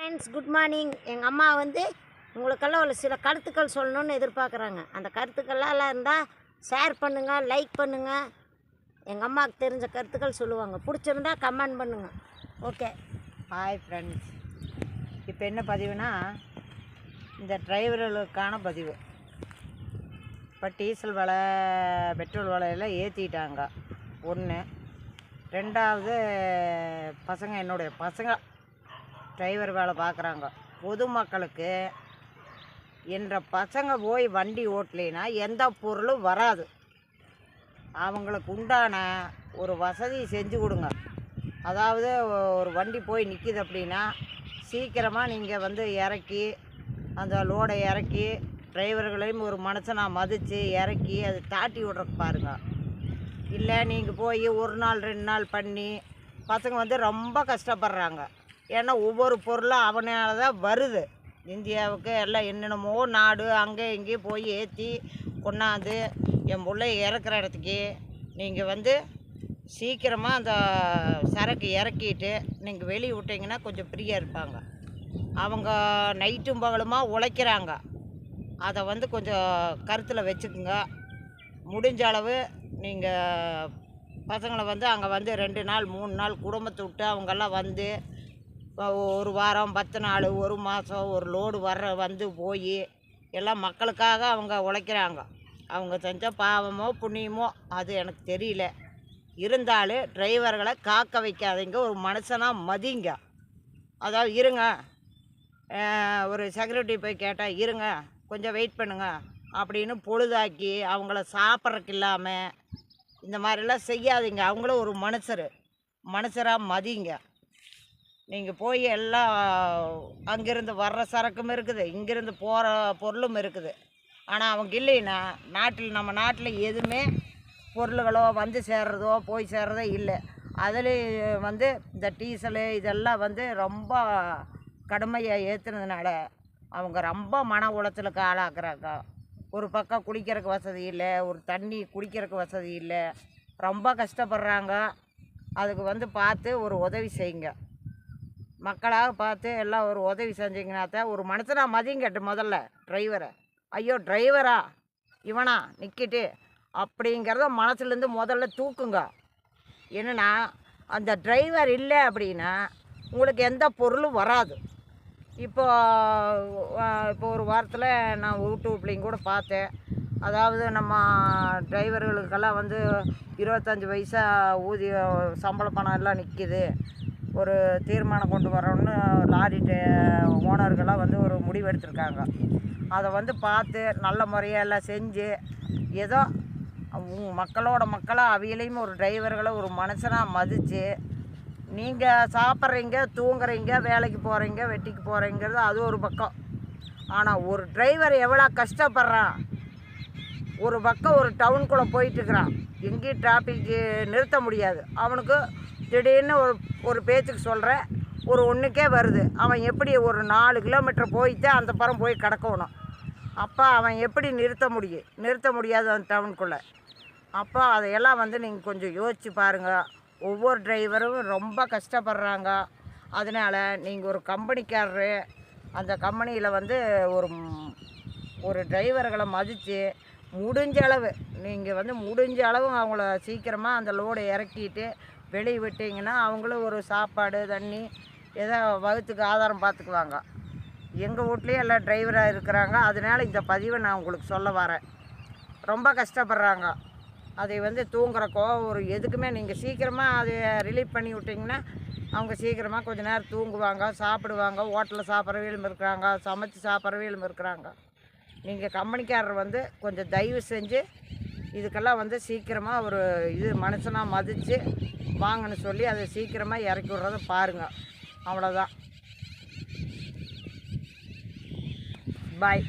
Friends, good morning. எங்கள் அம்மா வந்து உங்களுக்கெல்லாம் ஒரு சில கருத்துக்கள் சொல்லணுன்னு எதிர்பார்க்குறாங்க. அந்த கருத்துக்கள்லாம் இருந்தால் ஷேர் பண்ணுங்கள், லைக் பண்ணுங்கள். எங்கள் அம்மாவுக்கு தெரிஞ்ச கருத்துக்கள் சொல்லுவாங்க. பிடிச்சிருந்தா கமெண்ட் பண்ணுங்கள். ஓகே. ஹாய் ஃப்ரெண்ட்ஸ், இப்போ என்ன பதிவுனா இந்த டிரைவர்களுக்கான பதிவு. இப்போ டீசல் விலை, பெட்ரோல் விலையெல்லாம் ஏற்றிட்டாங்க. ஒன்று. ரெண்டாவது, என்னுடைய பசங்க டிரைவர் வேலை பார்க்குறாங்க. பொதுமக்களுக்கு என்ற பசங்க போய் வண்டி ஓட்டலைன்னா எந்த பொருளும் வராது. அவங்களுக்கு உண்டான ஒரு வசதி செஞ்சு கொடுங்க. அதாவது ஒரு வண்டி போய் நிற்கிது அப்படின்னா சீக்கிரமாக நீங்கள் வந்து இறக்கி அந்த லோடை இறக்கி டிரைவர்களையும் ஒரு மனுஷனாக மதித்து இறக்கி அது தாட்டி விட்றக்கு பாருங்கள். இல்லை நீங்கள் போய் ஒரு நாள் 2 நாள் பண்ணி பசங்க வந்து ரொம்ப கஷ்டப்படுறாங்க. ஏன்னா ஒவ்வொரு பொருளும் அவனால தான் வருது. இந்தியாவுக்கு எல்லாம் என்னென்னமோ நாடு அங்கே இங்கேயும் போய் ஏற்றி கொண்டாந்து என் பிள்ளை இறக்குற இடத்துக்கு நீங்கள் வந்து சீக்கிரமாக அந்த சரக்கு இறக்கிட்டு நீங்கள் வெளியே விட்டிங்கன்னா கொஞ்சம் ஃப்ரீயாக இருப்பாங்க. அவங்க நைட்டும் பகலுமா உழைக்கிறாங்க. அதை வந்து கொஞ்சம் கருத்தில் வச்சுக்குங்க. முடிஞ்ச அளவு நீங்கள் பசங்களை வந்து அங்கே வந்து 2 நாள் 3 நாள் குடும்பத்தை விட்டு அவங்கெல்லாம் வந்து ஒரு வாரம் 10 நாள் 1 மாதம் ஒரு லோடு வந்து போய் எல்லாம் மக்களுக்காக அவங்க உழைக்கிறாங்க. அவங்க செஞ்ச பாவமோ புண்ணியமோ அது எனக்கு தெரியல. இருந்தாலும் டிரைவர்களை காக்க வைக்காதீங்க, ஒரு மனுஷனாக மதிங்க. அதாவது இருங்க, ஒரு செக்யூரிட்டி போய் கேட்டால் இருங்க கொஞ்சம் வெயிட் பண்ணுங்க அப்படின்னு பொழுதாக்கி அவங்கள சாப்பிட்றக்கு இல்லாமல் இந்த மாதிரிலாம் செய்யாதீங்க. அவங்களும் ஒரு மனுஷராக மதிங்க. நீங்கள் போய் எல்லாம் அங்கேருந்து வர்ற சரக்கும் இருக்குது, இங்கேருந்து போகிற பொருளும் இருக்குது. ஆனால் அவங்க இல்லைன்னா நம்ம நாட்டில் எதுவுமே பொருள்களோ வந்து சேர்றதோ போய் சேர்றதோ இல்லை. அதில் வந்து இந்த டீசலு இதெல்லாம் வந்து ரொம்ப கடுமையாக ஏற்றுனதுனால அவங்க ரொம்ப மன உளைச்சலுக்கு ஆளாக்குறாங்க. ஒரு பக்கம் குளிக்கிறதுக்கு வசதி இல்லை, ஒரு தண்ணி குடிக்கிறதுக்கு வசதி இல்லை, ரொம்ப கஷ்டப்படுறாங்க. அதுக்கு வந்து பார்த்து ஒரு உதவி செய்யுங்க. மக்களாக பார்த்து எல்லாம் ஒரு உதவி செஞ்சிங்கன்னா தான் ஒரு மனுஷனாக மதிங்கட்டு. முதல்ல டிரைவரை, ஐயோ டிரைவரா இவனா நிற்கிட்டு அப்படிங்கிறத மனசுலேருந்து முதல்ல தூக்குங்க. என்னென்னா அந்த டிரைவர் இல்லை அப்படின்னா உங்களுக்கு எந்த பொருளும் வராது. இப்போ ஒரு வாரத்தில் நான் யூடியூப்லேயும் கூட பார்த்தேன். அதாவது நம்ம டிரைவர்களுக்கெல்லாம் வந்து 25 வயசா ஊதிய சம்பள பணம் எல்லாம் நிற்கிது. ஒரு தீர்மானம் கொண்டு வரோன்னு லாரி ஓனர்கள்லாம் வந்து ஒரு முடிவு எடுத்திருக்காங்க. அதை வந்து பார்த்து நல்ல முறையாக எல்லாம் செஞ்சு ஏதோ மக்களோட மக்களாக அவையிலையும் ஒரு டிரைவர்களை ஒரு மனுஷனாக மதித்து நீங்கள் சாப்பிட்றீங்க, தூங்குறீங்க, வேலைக்கு போகிறீங்க, வெட்டிக்கு போகிறீங்கிறது அது ஒரு பக்கம். ஆனால் ஒரு டிரைவர் எவ்வளோ கஷ்டப்படுறான். ஒரு பக்கம் ஒரு டவுனுக்குள்ளே போயிட்டுருக்கிறான், எங்கேயும் டிராஃபிக்கு நிறுத்த முடியாது. அவனுக்கு திடீர்னு ஒரு பேச்சுக்கு சொல்கிற ஒரு ஒன்றுக்கே வருது. அவன் எப்படி ஒரு 4 கிலோமீட்டர் போயிட்டு அந்த புறம் போய் கிடக்கணும். அப்போ அவன் எப்படி நிறுத்த முடியாது அந்த டவுனுக்குள்ளே. அப்போ அதையெல்லாம் வந்து நீங்கள் கொஞ்சம் யோசித்து பாருங்கள். ஒவ்வொரு டிரைவரும் ரொம்ப கஷ்டப்படுறாங்க. அதனால் நீங்கள் ஒரு கம்பெனிக்காரரு, அந்த கம்பெனியில் வந்து ஒரு டிரைவர்களை மதித்து முடிஞ்ச அளவு அவங்கள சீக்கிரமாக அந்த லோடை இறக்கிட்டு வெளியே விட்டிங்கன்னா அவங்களும் ஒரு சாப்பாடு தண்ணி ஏதோ வகுத்துக்கு ஆதாரம் பார்த்துக்குவாங்க. எங்கள் வீட்லேயும் எல்லாம் டிரைவராக இருக்கிறாங்க. அதனால் இந்த பதிவை நான் உங்களுக்கு சொல்ல வரேன். ரொம்ப கஷ்டப்படுறாங்க. அதை வந்து தூங்குறக்கோ ஒரு எதுக்குமே நீங்கள் சீக்கிரமாக அதை ரிலீஃப் பண்ணி விட்டிங்கன்னா அவங்க சீக்கிரமாக கொஞ்சம் நேரம் தூங்குவாங்க, சாப்பிடுவாங்க. ஹோட்டலில் சாப்பிட்றவையிலும் இருக்கிறாங்க, சமைச்சு சாப்பிட்றவையிலும் இருக்கிறாங்க. நீங்கள் கம்பெனிக்காரர் வந்து கொஞ்சம் தயவு செஞ்சு இதுக்கெல்லாம் வந்து சீக்கிரமாக ஒரு மனுஷனாக மதித்து வாங்கன்னு சொல்லி அதை சீக்கிரமாக இறக்கி விட்றத பாருங்கள். அவ்வளோதான். பாய்.